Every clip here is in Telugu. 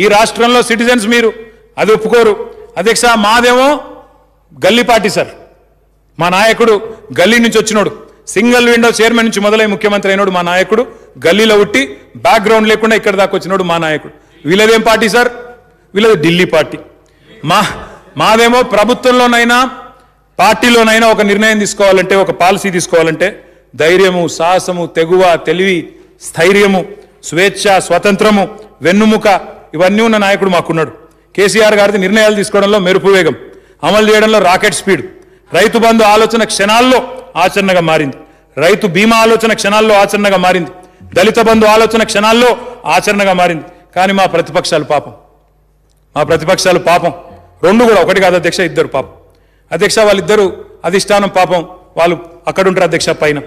ఈ రాష్ట్రంలో సిటిజన్స్ మీరు అది ఒప్పుకోరు అధ్యక్ష మాదేమో గల్లీ పార్టీ సార్ మా నాయకుడు గల్లీ నుంచి వచ్చినోడు సింగిల్ విండో చైర్మన్ నుంచి మొదలై ముఖ్యమంత్రి అయినోడు మా నాయకుడు గల్లీలో ఉట్టి బ్యాక్గ్రౌండ్ లేకుండా ఇక్కడ దాకా వచ్చినోడు మా నాయకుడు వీళ్ళదేం పార్టీ సార్ వీళ్ళది ఢిల్లీ పార్టీ మాదేమో ప్రభుత్వంలోనైనా పార్టీలోనైనా ఒక నిర్ణయం తీసుకోవాలంటే ఒక పాలసీ తీసుకోవాలంటే ధైర్యము సాహసము తెగువ తెలివి స్థైర్యము స్వేచ్ఛ స్వతంత్రము వెన్నుముక ఇవన్నీ ఉన్న నాయకుడు మాకున్నాడు కేసీఆర్ గారిది నిర్ణయాలు తీసుకోవడంలో మెరుపు వేగం అమలు చేయడంలో రాకెట్ స్పీడ్ రైతు బంధు ఆలోచన క్షణాల్లో ఆచరణగా మారింది రైతు బీమా ఆలోచన క్షణాల్లో ఆచరణగా మారింది దళిత బంధు ఆలోచన క్షణాల్లో ఆచరణగా మారింది కానీ మా ప్రతిపక్షాలు పాపం రెండు కూడా ఒకటి కాదు అధ్యక్ష ఇద్దరు పాపం అధ్యక్ష వాళ్ళిద్దరు అధిష్టానం పాపం వాళ్ళు అక్కడ ఉంటారు అధ్యక్ష పైన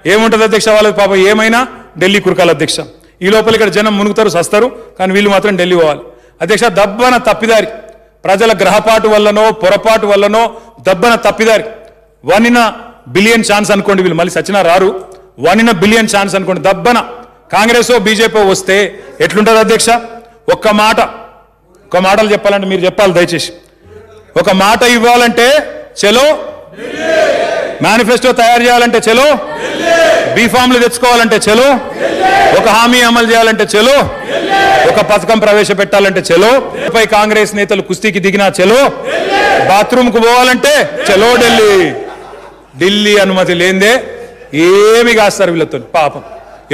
ఏముంటుంది అధ్యక్ష వాళ్ళ పాపం ఏమైనా ఢిల్లీ కురకాలి అధ్యక్ష ఈ లోపల ఇక్కడ జనం మునుగుతారు సస్తారు కానీ వీళ్ళు మాత్రం ఢిల్లీ పోవాలి అధ్యక్ష దబ్బన తప్పిదారి ప్రజల గ్రహపాటు వల్లనో పొరపాటు వల్లనో దబ్బన తప్పిదారి 1 in a billion ఛాన్స్ అనుకోండి వీళ్ళు మళ్ళీ సచినా రారు 1 in a billion ఛాన్స్ అనుకోండి దబ్బన కాంగ్రెస్ బీజేపీ వస్తే ఎట్లుంటుంది అధ్యక్ష ఒక్క మాటలు చెప్పాలంటే మీరు చెప్పాలి దయచేసి ఒక మాట ఇవ్వాలంటే చలో మేనిఫెస్టో తయారు చేయాలంటే చలో బీఫామ్లు తెచ్చుకోవాలంటే చలో ఒక హామీ అమలు చేయాలంటే చలో ఒక పథకం ప్రవేశపెట్టాలంటే చలో పై కాంగ్రెస్ నేతలు కుస్తీకి దిగినా చలో బాత్రూమ్కు పోవాలంటే చలో ఢిల్లీ అనుమతి లేదే ఏమి కాస్తారు వీళ్ళతో పాపం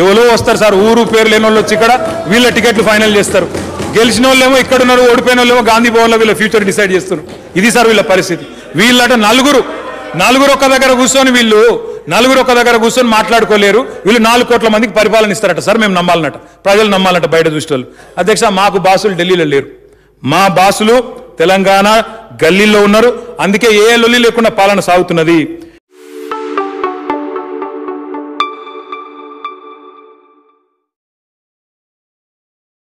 ఎవరో వస్తారు సార్ ఊరు పేరు లేని వాళ్ళు వచ్చి ఇక్కడ వీళ్ళ టికెట్లు ఫైనల్ చేస్తారు గెలిచిన వాళ్ళేమో ఇక్కడ ఉన్నారు ఓడిపోయిన వాళ్ళేమో గాంధీ భవన్లో వీళ్ళ ఫ్యూచర్ డిసైడ్ చేస్తారు ఇది సార్ వీళ్ళ పరిస్థితి వీళ్ళట నలుగురు ఒక దగ్గర కూర్చొని మాట్లాడుకోలేరు వీళ్ళు 4 కోట్ల మందికి పరిపాలన ఇస్తారట సార్ మేము నమ్మాలన్నట ప్రజలు నమ్మాలన్నట బయట దృష్టిలో అధ్యక్ష మాకు బాసులు ఢిల్లీలో లేరు మా బాసులు తెలంగాణ గల్లీలో ఉన్నారు అందుకే ఏ లొల్లి లేకుండా పాలన సాగుతున్నది